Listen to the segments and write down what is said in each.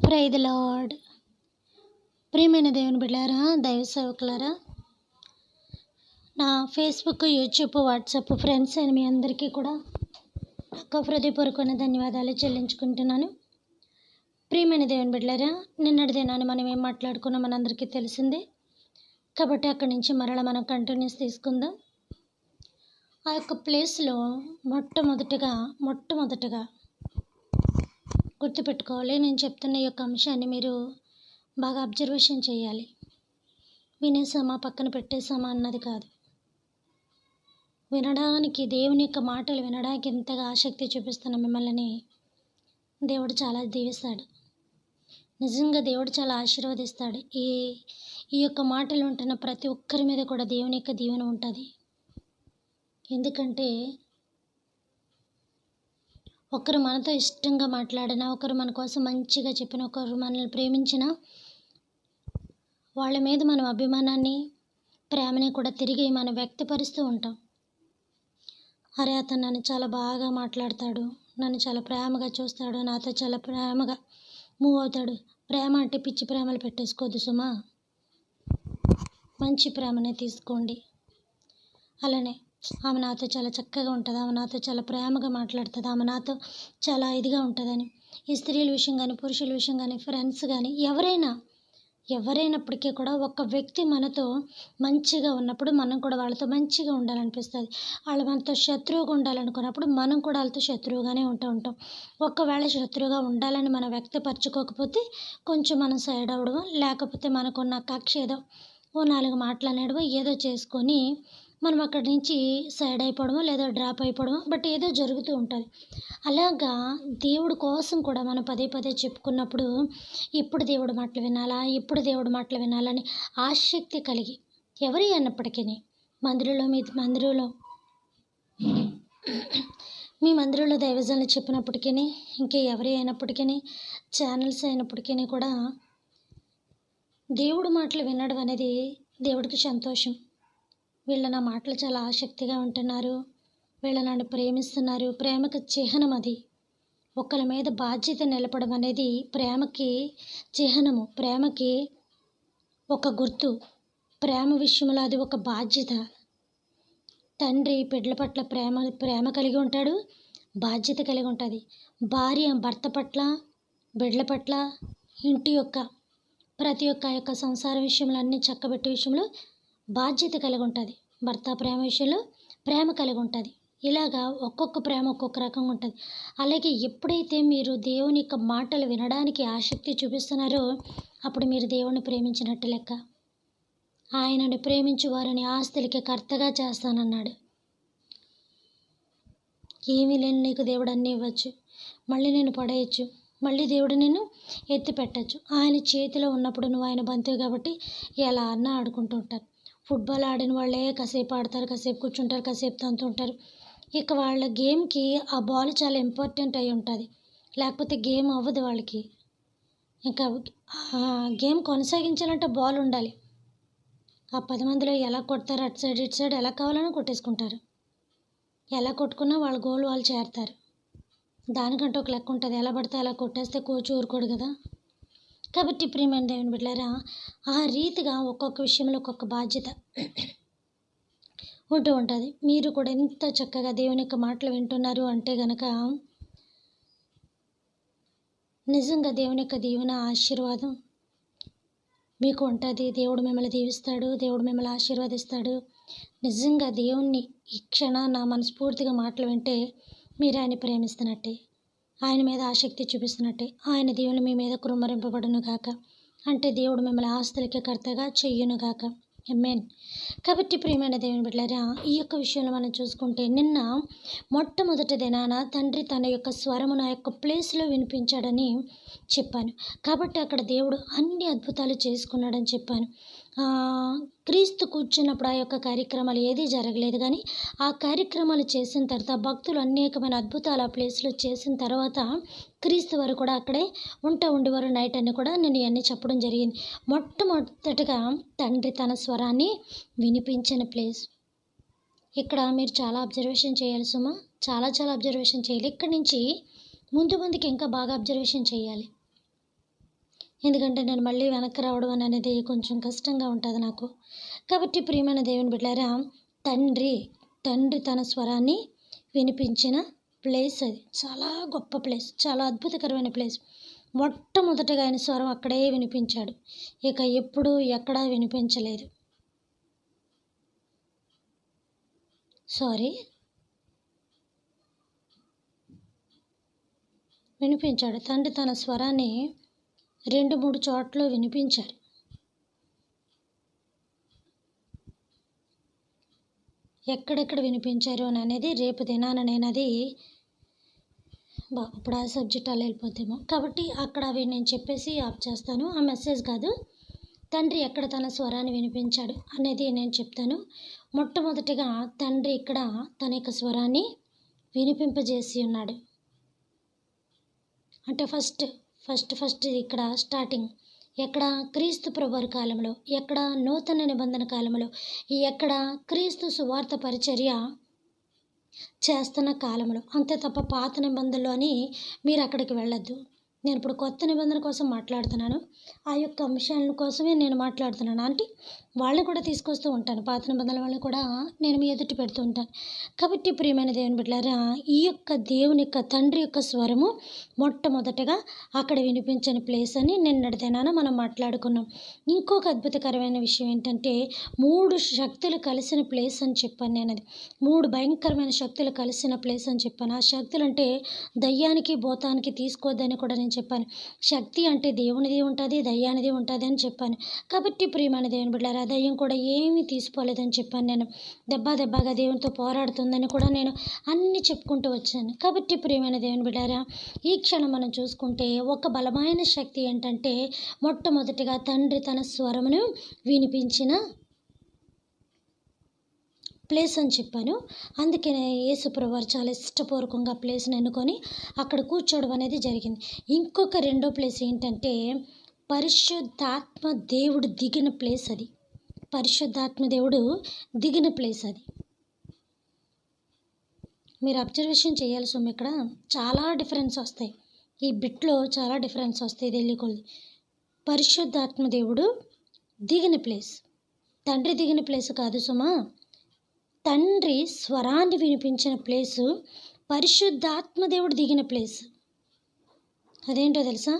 Praise the lord. ప్రియమైన దేవుని బిడ్డలారా, దైవ సేవకులారా, నా ఫేస్బుక్, యూట్యూబ్, వాట్సాప్ ఫ్రెండ్స్ అయిన మీ అందరికీ కూడా ఒక హృదయపూర్వకమైన ధన్యవాదాలు చెల్లించుకుంటున్నాను. ప్రియమైన దేవుని బిడ్డలారా, నిన్నటి దినాన్ని మనం ఏం మాట్లాడుకున్నాం మనందరికీ తెలిసిందే. కాబట్టి అక్కడి నుంచి మరలా మనం కంటిన్యూస్ తీసుకుందాం. ఆ యొక్క ప్లేస్లో మొట్టమొదటగా గుర్తుపెట్టుకోవాలి. నేను చెప్తున్న ఈ యొక్క అంశాన్ని మీరు బాగా అబ్జర్వేషన్ చేయాలి. వినేసామా, పక్కన పెట్టేసామా అన్నది కాదు. వినడానికి, దేవుని యొక్క మాటలు వినడానికి ఎంతగా ఆసక్తి చూపిస్తున్న మిమ్మల్ని దేవుడు చాలా దీవిస్తాడు. నిజంగా దేవుడు చాలా ఆశీర్వదిస్తాడు. ఈ యొక్క మాటలు ఉంటున్న ప్రతి ఒక్కరి మీద కూడా దేవుని యొక్క దీవెన ఉంటుంది. ఎందుకంటే ఒకరు మనతో ఇష్టంగా మాట్లాడినా, ఒకరు మన కోసం మంచిగా చెప్పిన, ఒకరు మనల్ని ప్రేమించిన వాళ్ళ మీద మనం అభిమానాన్ని, ప్రేమని కూడా తిరిగి మనం వ్యక్తపరుస్తూ ఉంటాం. అరే, అతను నన్ను చాలా బాగా మాట్లాడతాడు, నన్ను చాలా ప్రేమగా చూస్తాడు, నాతో చాలా ప్రేమగా మూవ్ అవుతాడు. ప్రేమ అంటే పిచ్చి ప్రేమలు పెట్టేసుకోవద్దు సుమా, మంచి ప్రేమనే తీసుకోండి. అలానే ఆమె నాతో చాలా చక్కగా ఉంటుంది, ఆమె నాతో చాలా ప్రేమగా మాట్లాడుతుంది, ఆమె నాతో చాలా ఇదిగా ఉంటుందని. ఈ స్త్రీల విషయం కానీ, పురుషుల విషయం కానీ, ఫ్రెండ్స్ కానీ, ఎవరైనప్పటికీ కూడా ఒక వ్యక్తి మనతో మంచిగా ఉన్నప్పుడు మనం కూడా వాళ్ళతో మంచిగా ఉండాలనిపిస్తుంది. వాళ్ళు మనతో శత్రువుగా ఉండాలనుకున్నప్పుడు మనం కూడా వాళ్ళతో శత్రువుగానే ఉంటాం. ఒకవేళ శత్రువుగా ఉండాలని మనం వ్యక్తపరచుకోకపోతే కొంచెం మనం సైడ్ అవ్వడమో, లేకపోతే మనకున్న కక్ష ఏదో ఓ 4 మాటలు అనేడమో ఏదో చేసుకొని మనం అక్కడి నుంచి సైడ్ అయిపోవడమో లేదా డ్రాప్ అయిపోవడమో, బట్ ఏదో జరుగుతూ ఉంటుంది. అలాగా దేవుడి కోసం కూడా మనం పదే పదే చెప్పుకున్నప్పుడు ఇప్పుడు దేవుడి మాటలు వినాలని ఆసక్తి కలిగి ఎవరి అయినప్పటికీ మీ మందిరంలో దైవజనులు చెప్పినప్పటికీ, ఇంకా ఎవరి అయినప్పటికీ, ఛానల్స్ అయినప్పటికీ కూడా దేవుడి మాటలు వినడం అనేది దేవుడికి సంతోషం. వీళ్ళు నా మాటలు చాలా ఆసక్తిగా ఉంటున్నారు, వీళ్ళు నన్ను ప్రేమిస్తున్నారు. ప్రేమకు చిహ్నం అది. ఒకరి మీద బాధ్యత నిలపడం అనేది ప్రేమకి చిహ్నము, ప్రేమకి ఒక గుర్తు. ప్రేమ విషయంలో అది ఒక బాధ్యత. తండ్రి బిడ్డల పట్ల ప్రేమ కలిగి ఉంటాడు, బాధ్యత కలిగి ఉంటుంది. భార్య భర్త పట్ల, బిడ్డల పట్ల, ఇంటి యొక్క ప్రతి ఒక్క సంసార విషయంలో, అన్ని చక్కబెట్టే విషయంలో బాధ్యత కలిగి ఉంటుంది. భర్త ప్రేమ విషయంలో ప్రేమ కలిగి ఉంటుంది. ఇలాగా ఒక్కొక్క ప్రేమ ఒక్కొక్క రకంగా ఉంటుంది. అలాగే ఎప్పుడైతే మీరు దేవుని యొక్క మాటలు వినడానికి ఆసక్తి చూపిస్తున్నారో అప్పుడు మీరు దేవుణ్ణి ప్రేమించినట్టు లెక్క. ఆయనని ప్రేమించు వారిని ఆస్తులకి కర్తగా చేస్తానన్నాడు. ఏమీ లేని నీకు దేవుడు అన్నీ ఇవ్వచ్చు, మళ్ళీ నేను పడేయచ్చు, మళ్ళీ దేవుడు నిన్ను ఎత్తి పెట్టచ్చు. ఆయన చేతిలో ఉన్నప్పుడు నువ్వు ఆయన బంతువు కాబట్టి ఎలా అన్నా ఆడుకుంటూ ఉంటారు. ఫుట్బాల్ ఆడిన వాళ్ళే కాసేపు ఆడతారు, కాసేపు కూర్చుంటారు, కాసేపు తంతుంటారు. ఇక వాళ్ళ గేమ్కి ఆ బాల్ చాలా ఇంపార్టెంట్ అయి ఉంటుంది, లేకపోతే గేమ్ అవ్వదు వాళ్ళకి. ఇంకా గేమ్ కొనసాగించాలంటే బాల్ ఉండాలి. ఆ 10 మందిలో ఎలా కొడతారు, అటు సైడ్ ఇటు సైడ్ ఎలా కావాలని కొట్టేసుకుంటారు. ఎలా కొట్టుకున్నా వాళ్ళ గోల్ వాళ్ళు చేరుతారు. దానికంటే ఒక లెక్క ఉంటుంది. ఎలా పడితే అలా కొట్టేస్తే కోచ్ ఊరుకోడు కదా. కాబట్టి ప్రియమైన దేవుని బిడ్డలారా, ఆ రీతిగా ఒక్కొక్క విషయంలో ఒక్కొక్క బాధ్యత ఉంటూ ఉంటుంది. మీరు కూడా ఎంత చక్కగా దేవుని యొక్క మాటలు వింటున్నారు అంటే గనక నిజంగా దేవుని యొక్క దీవెన, ఆశీర్వాదం మీకు ఉంటుంది. దేవుడు మిమ్మల్ని దీవిస్తాడు, దేవుడు మిమ్మల్ని ఆశీర్వదిస్తాడు. నిజంగా దేవుణ్ణి ఈ క్షణాన మనస్ఫూర్తిగా మాటలు వింటే మీరు ఆయన ప్రేమిస్తున్నట్టే, ఆయన మీద ఆసక్తి చూపిస్తున్నట్టే. ఆయన దీవెన మీ మీద కుమ్మరింపబడును గాక. అంటే దేవుడు మిమ్మల్ని ఆస్తులకి కర్తగా చెయ్యును గాక. ఆమేన్. కాబట్టి ప్రియమైన దేవుని బిడ్డలారా, ఈ యొక్క విషయంలో మనం చూసుకుంటే నిన్న మొట్టమొదటి దినాన తండ్రి తన యొక్క స్వరము నా యొక్క ప్లేస్లో వినిపించాడని చెప్పాను. కాబట్టి అక్కడ దేవుడు అన్ని అద్భుతాలు చేసుకున్నాడని చెప్పాను. క్రీస్తు కూర్చున్నప్పుడు ఆ యొక్క కార్యక్రమాలు ఏదీ జరగలేదు, కానీ ఆ కార్యక్రమాలు చేసిన తర్వాత భక్తులు అనేకమైన అద్భుతాలు ఆ ప్లేస్లో చేసిన తర్వాత క్రీస్తు వారు కూడా అక్కడే ఉండేవారు. నైట్ అన్ని కూడా నేను ఇవన్నీ చెప్పడం జరిగింది. మొట్టమొదటిగా తండ్రి తన స్వరాన్ని వినిపించిన ప్లేస్. ఇక్కడ మీరు చాలా అబ్జర్వేషన్ చేయాలి సుమా, చాలా అబ్జర్వేషన్ చేయాలి. ఇక్కడి నుంచి ముందుకి ఇంకా బాగా అబ్జర్వేషన్ చేయాలి. ఎందుకంటే నేను మళ్ళీ వెనక్కి రావడం అనేది కొంచెం కష్టంగా ఉంటుంది నాకు. కాబట్టి ప్రియమైన దేవుని బిడ్డలారా, తండ్రి తన స్వరాన్ని వినిపించిన ప్లేస్ అది. చాలా గొప్ప ప్లేస్, చాలా అద్భుతకరమైన ప్లేస్. మొట్టమొదటగా ఆయన స్వరం అక్కడే వినిపించాడు. ఇక ఎప్పుడూ ఎక్కడా వినిపించలేదు. వినిపించాడు. తండ్రి తన స్వరాన్ని 2-3 చోట్ల వినిపించారు. ఎక్కడెక్కడ వినిపించారు అని అనేది రేపు దినాన నేను అది ఇప్పుడు ఆ సబ్జెక్ట్ అలా వెళ్ళిపోతేమో, కాబట్టి అక్కడ అవి నేను చెప్పేసి ఆఫ్ చేస్తాను. ఆ మెసేజ్ కాదు, తండ్రి ఎక్కడ తన స్వరాన్ని వినిపించాడు అనేది నేను చెప్తాను. మొట్టమొదటిగా తండ్రి ఇక్కడ తన యొక్క స్వరాన్ని వినిపింపజేసి ఉన్నాడు. అంటే ఫస్ట్ ఇక్కడ స్టార్టింగ్ ఎక్కడ? క్రీస్తు ప్రభువారి కాలంలో, ఎక్కడ? నూతన నిబంధన కాలంలో, ఎక్కడ? క్రీస్తు సువార్త పరిచర్య చేస్తున్న కాలంలో. అంతే తప్ప పాత నిబంధనలు అని మీరు అక్కడికి వెళ్ళొద్దు. నేను ఇప్పుడు కొత్త నిబంధన కోసం మాట్లాడుతున్నాను. ఆ యొక్క అంశాల కోసమే నేను మాట్లాడుతున్నాను. అంటే వాళ్ళని కూడా తీసుకొస్తూ ఉంటాను, పాత నిబంధనల వాళ్ళని కూడా నేను మీ ఎదుటి పెడుతూ ఉంటాను. కాబట్టి ప్రియమైన దేవుని బిడ్డలారా, ఈ యొక్క దేవుని యొక్క తండ్రి యొక్క స్వరము మొట్టమొదటగా అక్కడ వినిపించని ప్లేస్ అని నిన్నటి దినాన మనం మాట్లాడుకున్నాం. ఇంకొక అద్భుతకరమైన విషయం ఏంటంటే 3 శక్తులు కలిసిన ప్లేస్ అని చెప్పాను. నేను అది 3 భయంకరమైన శక్తులు కలిసిన ప్లేస్ అని చెప్పాను. ఆ శక్తులు అంటే దయ్యానికి భూతానికి తీసుకోవద్దని కూడా నేను చెప్పాను. శక్తి అంటే దేవునిది ఉంటుంది, దయ్యానిది ఉంటుంది అని చెప్పాను. కాబట్టి ప్రియమైన దేవుని బిడ్డలారా, దయ్యం కూడా ఏమీ తీసుకోలేదని చెప్పాను. నేను దెబ్బగా దేవునితో పోరాడుతుందని కూడా నేను అన్నీ చెప్పుకుంటూ వచ్చాను. కాబట్టి ప్రియమైన దేవుని బిడ్డలారా, ఈ క్షణం మనం చూసుకుంటే ఒక బలమైన శక్తి ఏంటంటే మొట్టమొదటిగా తండ్రి తన స్వరమును వినిపించిన ప్లేస్ అని చెప్పాను. అందుకే యేసుప్రభువు వారు చాలా ఇష్టపూర్వకంగా ప్లేస్ని ఎన్నుకొని అక్కడ కూర్చోవడం అనేది జరిగింది. ఇంకొక రెండో ప్లేస్ ఏంటంటే పరిశుద్ధాత్మ దేవుడు దిగిన ప్లేస్ అది. పరిశుద్ధాత్మ దేవుడు దిగిన ప్లేస్ అది. మీరు అబ్జర్వేషన్ చేయాలి సొమ్ము. ఇక్కడ చాలా డిఫరెన్స్ వస్తాయి, ఈ బిట్లో చాలా డిఫరెన్స్ వస్తాయి. ఇది వెళ్ళికొల్ది పరిశుద్ధాత్మ దేవుడు దిగిన ప్లేస్, తండ్రి దిగిన ప్లేస్ కాదు సుమా. తండ్రి స్వరాన్ని వినిపించిన ప్లేసు పరిశుద్ధాత్మ దేవుడు దిగిన ప్లేస్. అదేంటో తెలుసా?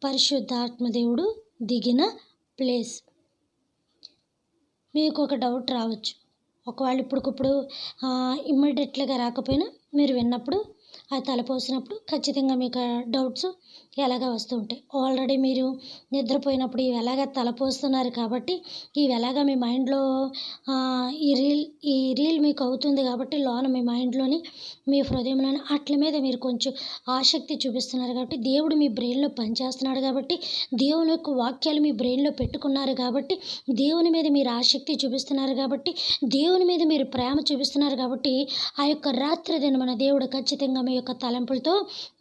పరిశుద్ధాత్మ దేవుడు దిగిన ప్లేస్. మీకు ఒక డౌట్ రావచ్చు. ఒకవేళ ఇప్పటికిప్పుడు ఇమ్మీడియట్గా రాకపోయినా మీరు విన్నప్పుడు, అది తలపోసినప్పుడు ఖచ్చితంగా మీకు డౌట్స్ ఎలాగ వస్తూ ఉంటాయి. ఆల్రెడీ మీరు నిద్రపోయినప్పుడు ఇవి ఎలాగ తలపోస్తున్నారు కాబట్టి ఇవి ఎలాగ మీ మైండ్లో ఈ రీల్ మీకు అవుతుంది కాబట్టి లోన మీ మైండ్లోని మీ హృదయంలోని అట్ల మీద మీరు కొంచెం ఆసక్తి చూపిస్తున్నారు కాబట్టి, దేవుడు మీ బ్రెయిన్లో పనిచేస్తున్నాడు కాబట్టి, దేవుని యొక్క వాక్యాలు మీ బ్రెయిన్లో పెట్టుకున్నారు కాబట్టి, దేవుని మీద మీరు ఆసక్తి చూపిస్తున్నారు కాబట్టి, దేవుని మీద మీరు ప్రేమ చూపిస్తున్నారు కాబట్టి, ఆ యొక్క రాత్రి దినమున దేవుడు ఖచ్చితంగా మీ యొక్క తలంపులతో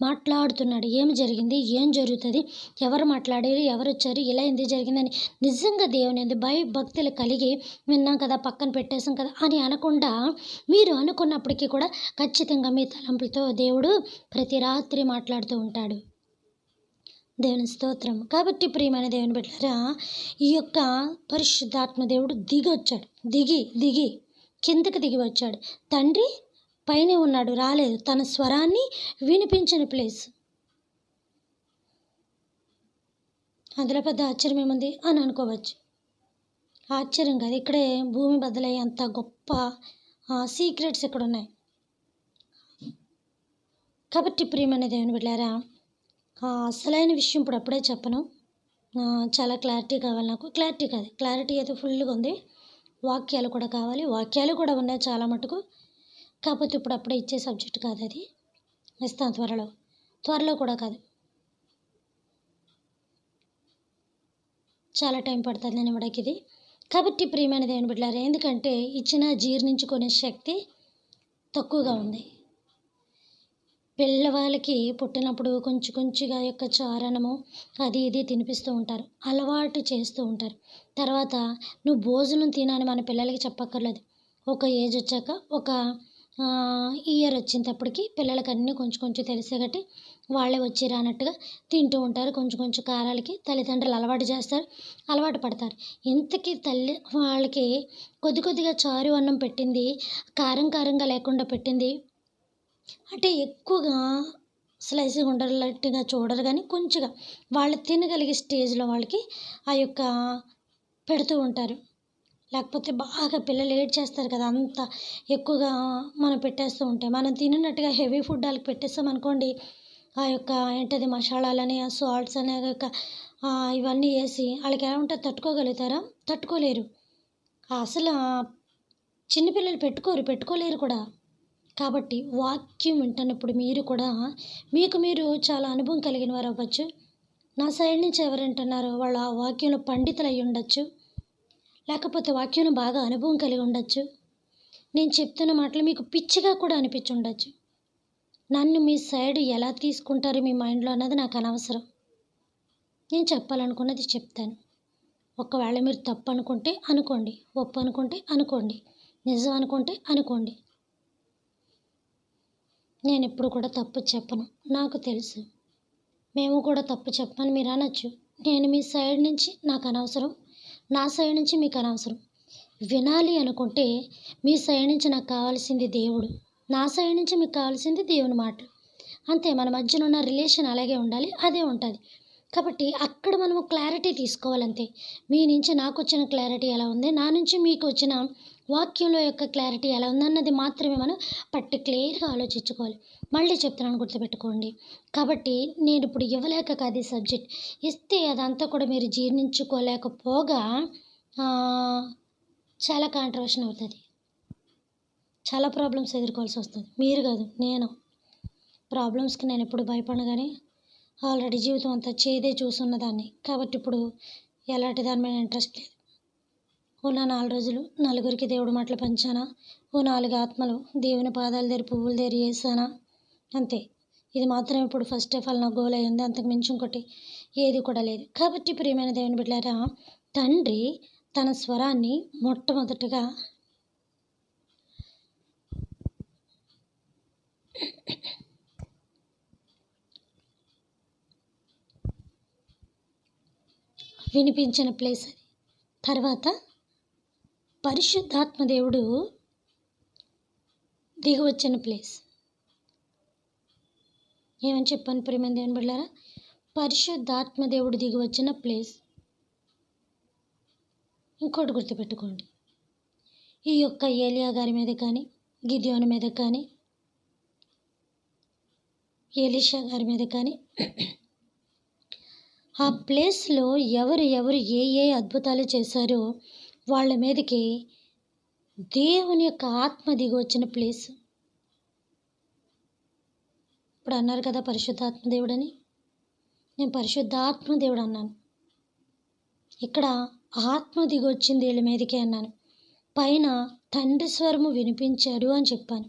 మాట్లాడుతున్నాడు. ఏమి జరిగింది, ఏం జరుగుతుంది, ఎవరు మాట్లాడారు, ఎవరు వచ్చారు, ఇలా ఎందుకు జరిగిందని నిజంగా దేవుని భయభక్తులు కలిగి విన్నాం కదా, పక్కన పెట్టేసాం కదా అని అనకుండా, మీరు అనుకున్నప్పటికీ కూడా ఖచ్చితంగా మీ తలంపులతో దేవుడు ప్రతి రాత్రి మాట్లాడుతూ ఉంటాడు. దేవుని స్తోత్రం. కాబట్టి ప్రియమైన దేవుని బిడ్డలారా, ఈ యొక్క పరిశుద్ధాత్మ దేవుడు దిగి కిందకి దిగి వచ్చాడు. తండ్రి పైనే ఉన్నాడు, రాలేదు. తన స్వరాన్ని వినిపించిన ప్లేస్. అందులో పెద్ద ఆశ్చర్యం ఏముంది అని అనుకోవచ్చు. ఆశ్చర్యం కాదు, ఇక్కడే భూమి బద్దలయ్యేంత గొప్ప సీక్రెట్స్ ఇక్కడ ఉన్నాయి. కాబట్టి ప్రియమైన దేవుని బిడ్డలారా, అసలైన విషయం ఇప్పుడు అప్పుడే చెప్పను. చాలా క్లారిటీ కావాలి నాకు. క్లారిటీ అయితే ఫుల్గా ఉంది. వాక్యాలు కూడా కావాలి, వాక్యాలు కూడా ఉన్నాయి చాలా మటుకు. కాకపోతే ఇప్పుడు అప్పుడే ఇచ్చే సబ్జెక్ట్ కాదు, అది ఇస్తాను త్వరలో కూడా కాదు, చాలా టైం పడుతుంది నేను ఇవ్వడానికి ఇది. కాబట్టి ప్రియమైన దేవుని బిడ్డలారా, ఎందుకంటే ఇచ్చిన జీర్ణించుకునే శక్తి తక్కువగా ఉంది. పిల్లవాళ్ళకి పుట్టినప్పుడు కొంచెంగా యొక్క చారణము అది ఇది తినిపిస్తూ ఉంటారు, అలవాటు చేస్తూ ఉంటారు. తర్వాత నువ్వు భోజనం తినని మన పిల్లలకి చెప్పక్కర్లేదు. ఒక ఏజ్ వచ్చాక, ఒక ఇయర్ వచ్చేటప్పటికి పిల్లలకి అన్నీ కొంచెం కొంచెం తెలిసే గట్టి వాళ్ళే వచ్చి రానట్టుగా తింటూ ఉంటారు. కొంచెం కొంచెం కారాలకి తల్లిదండ్రులు అలవాటు చేస్తారు, అలవాటు పడతారు. ఇంతకీ తల్లి వాళ్ళకి కొద్ది కొద్దిగా చారు అన్నం పెట్టింది, కారం కారంగా లేకుండా పెట్టింది అంటే ఎక్కువగా స్లైసీగా ఉండేటట్టుగా చూడరు కానీ కొంచెంగా వాళ్ళు తినగలిగే స్టేజ్లో వాళ్ళకి ఆ యొక్క పెడుతూ ఉంటారు. లేకపోతే బాగా పిల్లలు ఏడ్ చేస్తారు కదా, అంత ఎక్కువగా మనం పెట్టేస్తూ ఉంటే మనం తిననట్టుగా హెవీ ఫుడ్ వాళ్ళకి పెట్టేస్తామనుకోండి, ఆ యొక్క ఏంటది మసాలాలని ఆ సాల్ట్స్ అనే యొక్క ఇవన్నీ వేసి వాళ్ళకి ఎలా ఉంటుంది, తట్టుకోగలుగుతారా? తట్టుకోలేరు. అసలు చిన్నపిల్లలు పెట్టుకోలేరు కూడా. కాబట్టి వాక్యం వింటున్నప్పుడు మీరు కూడా మీకు మీరు చాలా అనుభవం కలిగిన వారు అవ్వచ్చు. నా సైడ్ నుంచి ఎవరు వింటున్నారో వాళ్ళు ఆ వాక్యంలో పండితులు అయి ఉండొచ్చు, లేకపోతే వాక్యంలో బాగా అనుభవం కలిగి ఉండొచ్చు. నేను చెప్తున్న మాటలు మీకు పిచ్చిగా కూడా అనిపించి ఉండొచ్చు. నన్ను మీ సైడ్ ఎలా తీసుకుంటారు మీ మైండ్లో అన్నది నాకు అనవసరం. నేను చెప్పాలనుకున్నది చెప్తాను. ఒకవేళ మీరు తప్పు అనుకుంటే అనుకోండి, ఒప్పు అనుకుంటే అనుకోండి, నిజం అనుకుంటే అనుకోండి. నేను ఎప్పుడు కూడా తప్పు చెప్పను, నాకు తెలుసు. మేము కూడా తప్పు చెప్పమని మీరు అనొచ్చు. నేను మీ సైడ్ నుంచి నాకు అనవసరం, నా సైడ్ నుంచి మీకు అనవసరం. వినాలి అనుకుంటే మీ సైడ్ నుంచి నాకు కావాల్సింది దేవుడు, నా సైడ్ నుంచి మీకు కావాల్సింది దేవుని మాట. అంతే, మన మధ్యన ఉన్న రిలేషన్ అలాగే ఉండాలి, అదే ఉంటుంది. కాబట్టి అక్కడ మనము క్లారిటీ తీసుకోవాలంతే. మీ నుంచి నాకు వచ్చిన క్లారిటీ ఎలా ఉంది, నా నుంచి మీకు వచ్చిన వాక్యంలో యొక్క క్లారిటీ ఎలా ఉందన్నది మాత్రమే మనం పర్టిక్యులర్గా ఆలోచించుకోవాలి. మళ్ళీ చెప్తున్నాను, గుర్తుపెట్టుకోండి. కాబట్టి నేను ఇప్పుడు ఇవ్వలేక కాదు ఈ సబ్జెక్ట్, ఇస్తే అదంతా కూడా మీరు జీర్ణించుకోలేకపోగా చాలా కాంట్రవర్షన్ అవుతుంది, చాలా ప్రాబ్లమ్స్ ఎదుర్కోవాల్సి వస్తుంది. మీరు కాదు, నేను. ప్రాబ్లమ్స్కి నేను ఎప్పుడు భయపడను, కానీ ఆల్రెడీ జీవితం అంతా చేదే చూసున్నదాన్ని. కాబట్టి ఇప్పుడు ఎలాంటి దాని మీద ఇంట్రెస్ట్ లేదు. ఉన్న 4 రోజులు నలుగురికి దేవుడి మాటలు పంచానా, ఓ 4 ఆత్మలు దేవుని పాదాల దగ్గర పువ్వుల దగ్గర చేశానా, అంతే. ఇది మాత్రం ఇప్పుడు ఫస్ట్ ఆఫ్ ఆల్ నా గోల్ అయి ఉంది, అంతకు మించి ఇంకోటి ఏది కూడా లేదు. కాబట్టి ప్రియమైన దేవుని బిడ్డలారా, తండ్రి తన స్వరాన్ని మొట్టమొదటిగా వినిపించిన ప్లేస్ అది. తర్వాత పరిశుద్ధాత్మ దేవుడు దిగి వచ్చిన ప్లేస్. ఏమని చెప్పాను ప్రియమైన దేవుని బిడ్డలారా? పరిశుద్ధాత్మ దేవుడు దిగి వచ్చిన ప్లేస్. ఇంకోటి గుర్తుపెట్టుకోండి, ఈ యొక్క ఏలియా గారి మీద కానీ, గిద్యోని మీద కానీ, ఎలీషా గారి మీద కానీ, ఆ ప్లేస్లో ఎవరు ఏ అద్భుతాలు చేశారో వాళ్ళ మీదకి దేవుని యొక్క ఆత్మ దిగి వచ్చిన ప్లేస్. ఇప్పుడు అన్నారు కదా పరిశుద్ధాత్మ దేవుడని, నేను పరిశుద్ధాత్మ దేవుడు అన్నాను. ఇక్కడ ఆత్మ దిగి వచ్చింది వీళ్ళ మీదకి అన్నాను. పైన తండ్రి స్వరము వినిపించాడు అని చెప్పాను,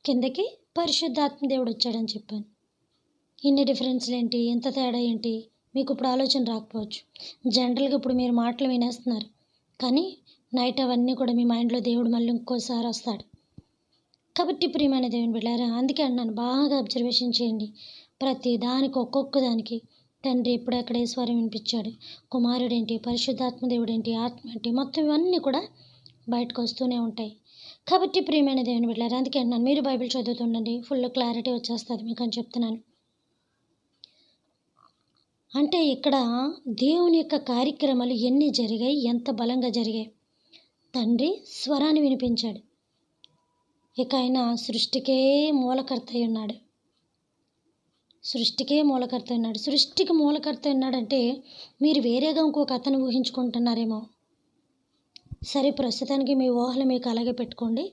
కిందకి పరిశుద్ధాత్మ దేవుడు వచ్చాడని చెప్పాను. ఇన్ని డిఫరెన్స్లు ఏంటి, ఎంత తేడా ఏంటి మీకు ఇప్పుడు ఆలోచన రాకపోవచ్చు. జనరల్గా ఇప్పుడు మీరు మాటలు వినేస్తున్నారు, కానీ నైట్ అవన్నీ కూడా మీ మైండ్లో దేవుడు మళ్ళీ ఇంకోసారి వస్తాడు. కాబట్టి ప్రియమైన దేవుని బిడ్డలారా, అందుకే అన్నాను, బాగా అబ్జర్వేషన్ చేయండి. ప్రతి దానికి ఒక్కొక్క దానికి తండ్రి ఇప్పుడు ఎక్కడ స్వరం వినిపించాడు, కుమారుడేంటి, పరిశుద్ధాత్మ దేవుడేంటి, ఆత్మ ఏంటి, మొత్తం ఇవన్నీ కూడా బయటకు వస్తూనే ఉంటాయి. కాబట్టి ప్రియమైన దేవుని బిడ్డలారా, అందుకే అన్నాను, మీరు బైబిల్ చదువుతుండండి, ఫుల్ క్లారిటీ వచ్చేస్తుంది మీకు అని చెప్తున్నాను. అంటే ఇక్కడ దేవుని యొక్క కార్యక్రమాలు ఎన్ని జరిగాయి, ఎంత బలంగా జరిగాయి. తండ్రి స్వరాన్ని వినిపించాడు. ఇక ఆయన సృష్టికే మూలకర్త అయి ఉన్నాడు. సృష్టికి మూలకర్త ఉన్నాడంటే మీరు వేరేగా ఇంకొక అతను ఊహించుకుంటున్నారేమో. సరే, ప్రస్తుతానికి మీ ఊహలు మీకు అలాగే పెట్టుకోండి,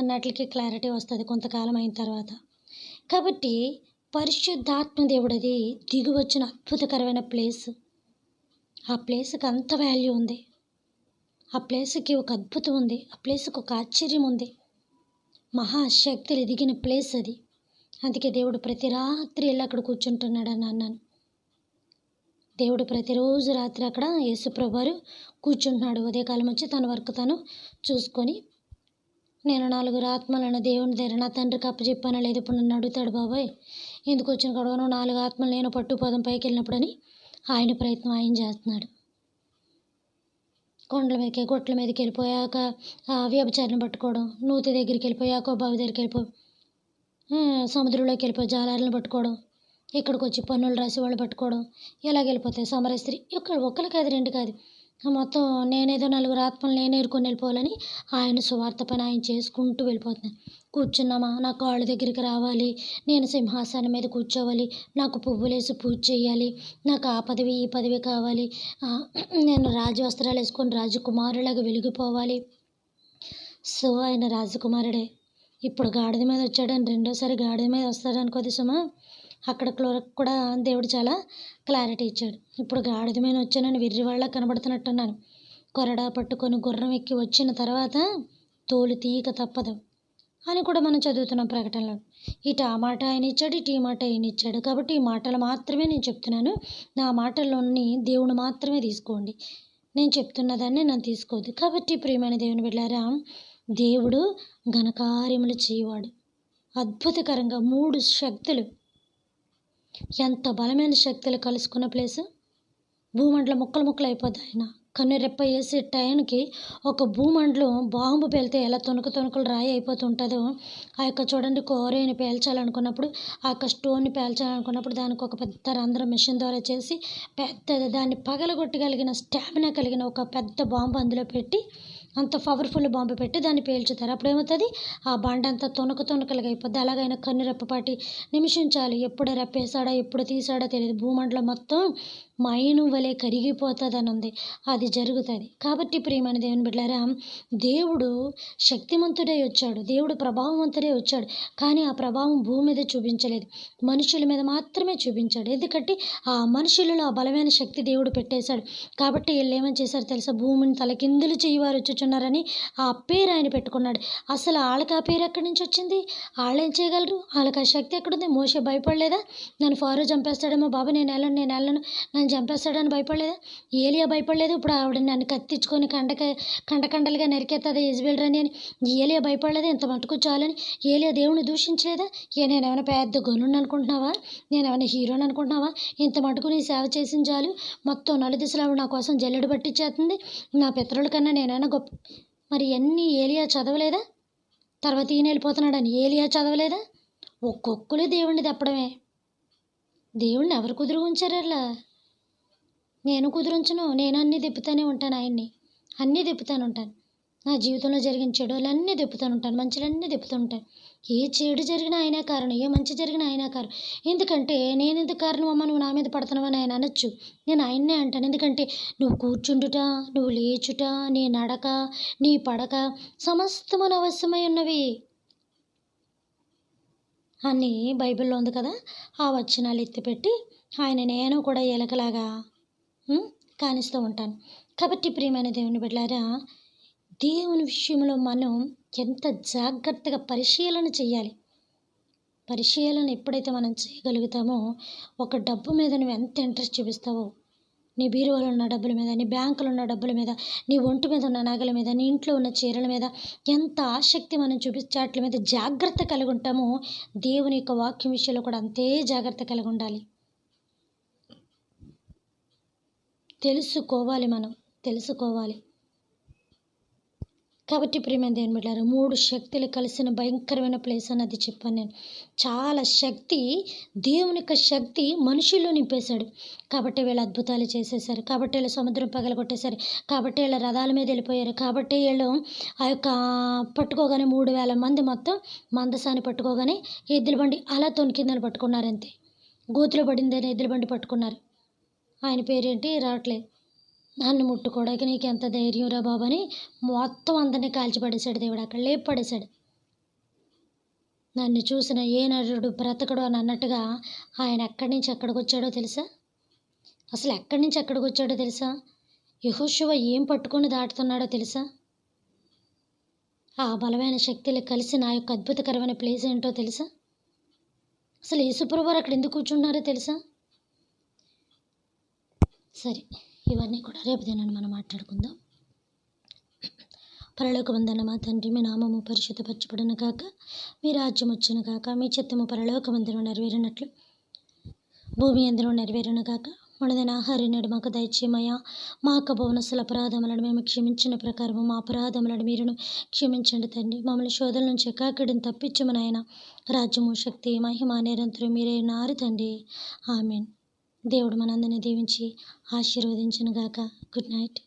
అన్నట్లకి క్లారిటీ వస్తుంది కొంతకాలం అయిన తర్వాత. కాబట్టి పరిశుద్ధాత్మ దేవుడది దిగి వచ్చిన అద్భుతకరమైన ప్లేస్. ఆ ప్లేస్కి అంత వాల్యూ ఉంది, ఆ ప్లేస్కి ఒక అద్భుతం ఉంది, ఆ ప్లేస్కి ఒక ఆశ్చర్యం ఉంది. మహాశక్తులు ఎదిగిన ప్లేస్ అది. అందుకే దేవుడు ప్రతి రాత్రి వెళ్ళి అక్కడ కూర్చుంటున్నాడని అన్నాను. దేవుడు ప్రతిరోజు రాత్రి అక్కడ యేసుప్రభువారు కూర్చుంటున్నాడు. ఉదయకాలం వచ్చి తన వర్క్ తను చూసుకొని నేను 4 ఆత్మలను దేవుని దగ్గర నా తండ్రికి అప్పచెప్పానా లేదు. ఇప్పుడు నన్ను అడుగుతాడు, బాబాయ్ ఎందుకు వచ్చిన గొడవను 4 ఆత్మలు నేను పట్టుపోదాం పైకి వెళ్ళినప్పుడని ఆయన ప్రయత్నం ఆయన చేస్తున్నాడు. కొండల మీదకి గొట్ల మీదకి వెళ్ళిపోయాక వ్యభిచారిని పట్టుకోవడం, నూతి దగ్గరికి వెళ్ళిపోయాక బావి దగ్గరికి సముద్రంలోకి వెళ్ళిపోయి జాలాలను పట్టుకోవడం, ఇక్కడికి వచ్చి పన్నులు రాసి వాళ్ళు పట్టుకోవడం, ఇలాగ వెళ్ళిపోతాయి. సమర స్త్రీ ఒకరు కాదు 2 కాదు, మొత్తం నేనేదో 4 ఆత్మలు నేను ఏరుకొని వెళ్ళిపోవాలని ఆయన సువార్త పని ఆయన చేసుకుంటూ వెళ్ళిపోతున్నాను. కూర్చున్నామా, నా కాళ్ళ దగ్గరికి రావాలి, నేను సింహాసనం మీద కూర్చోవాలి, నాకు పువ్వులేసి పూజ చేయాలి, నాకు ఆ పదవి ఈ పదవి కావాలి, నేను రాజవస్త్రాలు వేసుకొని రాజకుమారులాగా వెలిగిపోవాలి. సో ఆయన రాజకుమారుడే. ఇప్పుడు గాడిద మీద వచ్చాడని రెండోసారి గాడిద మీద వస్తాడనుకోది సుమా. అక్కడ కూడా దేవుడు చాలా క్లారిటీ ఇచ్చాడు. ఇప్పుడు గాడిద మీద వచ్చానని వెర్రివాళ్ళ కనబడుతున్నట్టున్నాను. కొరడా పట్టుకొని గుర్రం ఎక్కి వచ్చిన తర్వాత తోలు తీయక తప్పదు అని కూడా మనం చదువుతున్నాం ప్రకటనలో. ఇటు ఆ మాట ఆయన ఇచ్చాడు, ఇటు ఈ మాట ఆయన ఇచ్చాడు. కాబట్టి ఈ మాటలు మాత్రమే నేను చెప్తున్నాను. నా మాటల్లోని దేవుడు మాత్రమే తీసుకోండి, నేను చెప్తున్న దాన్ని నన్ను తీసుకోవద్దు. కాబట్టి ప్రియమైన దేవుని బిడ్డలారా, దేవుడు ఘనకార్యములు చేయవాడు. అద్భుతకరంగా 3 శక్తులు, ఎంత బలమైన శక్తులు కలుసుకున్న ప్లేసు. భూమండలం ముక్కలు ముక్కలు అయిపోతాయి. ఆయన కన్నురెప్ప వేసే టైంకి ఒక భూమండలం బాంబు పేలితే ఎలా తొణుకులు రాయి అయిపోతుంటుందో, ఆ యొక్క చూడండి కోరేని పేల్చాలనుకున్నప్పుడు, ఆ యొక్క స్టోన్ని పేల్చాలనుకున్నప్పుడు దానికి ఒక పెద్ద రంధ్రం మిషన్ ద్వారా చేసి పెద్దది దాన్ని పగలగొట్టగలిగిన స్టామినా కలిగిన ఒక పెద్ద బాంబు అందులో పెట్టి, అంత పవర్ఫుల్ బాంబు పెట్టి దాన్ని పేల్చుతారు. అప్పుడు ఏమవుతుంది, ఆ బండ అంతా తొణుకలుగా అయిపోద్ది. అలాగైనా కన్నురెప్పపాటి నిమిషం చాలు, ఎప్పుడు రెప్పేసాడా ఎప్పుడు తీసాడో తెలియదు, భూమండలం మొత్తం మైను వలె కరిగిపోతుందని ఉంది. అది జరుగుతుంది. కాబట్టి ప్రియమైన దేవుని బిడ్డలారా, దేవుడు శక్తిమంతుడై వచ్చాడు, దేవుడు ప్రభావవంతుడై వచ్చాడు. కానీ ఆ ప్రభావం భూమి మీద చూపించలేదు, మనుషుల మీద మాత్రమే చూపించాడు. ఎందుకంటే ఆ మనుషులలో ఆ బలమైన శక్తి దేవుడు పెట్టేశాడు. కాబట్టి వీళ్ళు ఏమని చేశారు తెలుసా, భూమిని తలకిందులు చేయవారు వచ్చుచున్నారని ఆ పేరు ఆయన పెట్టుకున్నాడు. అసలు వాళ్ళకి ఆ పేరు ఎక్కడి నుంచి వచ్చింది? వాళ్ళు ఏం చేయగలరు? వాళ్ళకి ఆ శక్తి ఎక్కడుంది? మోషే భయపడలేదా? నన్ను ఫారో చంపేస్తాడేమో, బాబా నేను వెళ్ళను నన్ను చంపేస్తాడని భయపడలేదా? ఏలియా భయపడలేదు. ఇప్పుడు ఆవిడ నన్ను కత్తించుకొని కండలుగా నరికేస్తుంది యెజబెల్ రాణి అని ఏలియా భయపడలేదు. ఇంత మటుకు చాలని ఏలియా దేవుని దూషించలేదా? నేనేమైనా పెద్ద గనుడిని అనుకుంటున్నావా? నేనేమైనా హీరోని అనుకుంటున్నావా? ఇంత మటుకు నీ సేవ చేసిన చాలు, మొత్తం నలుదిశలు ఆవిడ నా కోసం జల్లెడ పట్టించేస్తుంది, నా పితరుల కన్నా నేనైనా గొప్ప. మరి అన్నీ ఏలియా చదవలేదా? తర్వాత ఈయన వెళ్ళిపోతున్నాడని ఏలియా చదవలేదా? ఒక్కొక్కరు దేవుణ్ణి తప్పడమే. దేవుణ్ణి ఎవరు కుదురు ఉంచారు? అలా నేను కుదురుంచను. నేను అన్నీ తిప్పుతూనే ఉంటాను, ఆయన్ని అన్నీ తిప్పుతాను ఉంటాను. నా జీవితంలో జరిగిన చెడులు అన్నీ తిప్పుతాను ఉంటాను, మంచులన్నీ తిప్పుతూ ఉంటాను. ఏ చెడు జరిగినా ఆయనే కారణం, ఏ మంచి జరిగినా ఆయనే కారణం. ఎందుకంటే నేను ఎందుకు కారణం అమ్మ, నువ్వు నా మీద పడుతున్నావని ఆయన అనొచ్చు. నేను ఆయన్నే అంటాను. ఎందుకంటే నువ్వు కూర్చుండుట, నువ్వు లేచుట, నీ నడక, నీ పడక సమస్తము అవశ్యమై ఉన్నవి అని బైబిల్లో ఉంది కదా. ఆ వచనాలు ఎత్తిపెట్టి ఆయన నేను కూడా ఎలకలాగా కానిస్తూ ఉంటాను. కాబట్టి ప్రియమైన దేవుని బిడ్డలారా, దేవుని విషయంలో మనం ఎంత జాగ్రత్తగా పరిశీలన చేయాలి. పరిశీలన ఎప్పుడైతే మనం చేయగలుగుతామో, ఒక డబ్బు మీద నువ్వు ఎంత ఇంట్రెస్ట్ చూపిస్తావో, నీ బీరువాలో ఉన్న డబ్బుల మీద, నీ బ్యాంకులో ఉన్న డబ్బుల మీద, నీ ఒంటి మీద ఉన్న నగల మీద, నీ ఇంట్లో ఉన్న చీరల మీద ఎంత ఆసక్తి మనం చూపిస్తే వాటి మీద జాగ్రత్త కలిగి ఉంటామో, దేవుని యొక్క వాక్యం విషయంలో కూడా అంతే జాగ్రత్త కలిగి ఉండాలి. తెలుసుకోవాలి. కాబట్టి ప్రియమైన దేవుని బిడ్డలారా, 3 శక్తులు కలిసిన భయంకరమైన ప్లేస్ అన్నది చెప్పాను నేను. చాలా శక్తి, దేవుని యొక్క శక్తి మనుషుల్లో నింపేశాడు. కాబట్టి వీళ్ళు అద్భుతాలు చేసేశారు, కాబట్టి వీళ్ళు సముద్రం పగలగొట్టేశారు, కాబట్టి వీళ్ళ రథాల మీద వెళ్ళిపోయారు, కాబట్టి వీళ్ళు ఆ యొక్క పట్టుకోగానే 3000 మంది మొత్తం మందసాన్ని పట్టుకోగానే ఎద్దుల బండి అలా తొణికిందని పట్టుకున్నారు. అంతే, గోతులో పడిందని ఎద్దుల బండి పట్టుకున్నారు. ఆయన పేరేంటి రావట్లేదు. నన్ను ముట్టుకోవడానికి నీకు ఎంత ధైర్యం రా బాబు అని మొత్తం అందరినీ కాల్చిపడేశాడు దేవుడు. అక్కడ లేపడేశాడు. నన్ను చూసిన ఏ నరుడు బ్రతకడు అని అన్నట్టుగా ఆయన ఎక్కడి నుంచి ఎక్కడికి వచ్చాడో తెలుసా? అసలు ఎక్కడి నుంచి ఎక్కడికి వచ్చాడో తెలుసా? యెహోషువ ఏం పట్టుకొని దాటుతున్నాడో తెలుసా? ఆ బలమైన శక్తులు కలిసి నా యొక్క అద్భుతకరమైన ప్లేస్ ఏంటో తెలుసా? అసలు యేసుప్రభువారు అక్కడ ఎందుకు కూర్చున్నారో తెలుసా? సరే, ఇవన్నీ కూడా రేపు దినాన్ని మనం మాట్లాడుకుందాం. పరలోకమందున్న మా తండ్రి, మీ నామము పరిశుద్ధపరచబడును గాక, మీ రాజ్యం వచ్చును గాక, మీ చిత్తము పరలోకమందున నెరవేరినట్లు భూమి యందును నెరవేరును గాక. మనదైన ఆహారం నేడు మాకు దయచేయమయ్యా. మా యొక్క బోనసుల అపరాధములను మేము క్షమించిన ప్రకారము మా అపరాధములను మీరును క్షమించండి తండ్రి. మమ్మల్ని శోధన నుంచి ఎకాకిడిని తప్పించమని ఆయన రాజ్యము, శక్తి, మహిమ నిరంతరం మీరే నారు తండ్రి. ఆమేన్. దేవుడు మనందరినీ దీవించి ఆశీర్వదించును గాక. Good night.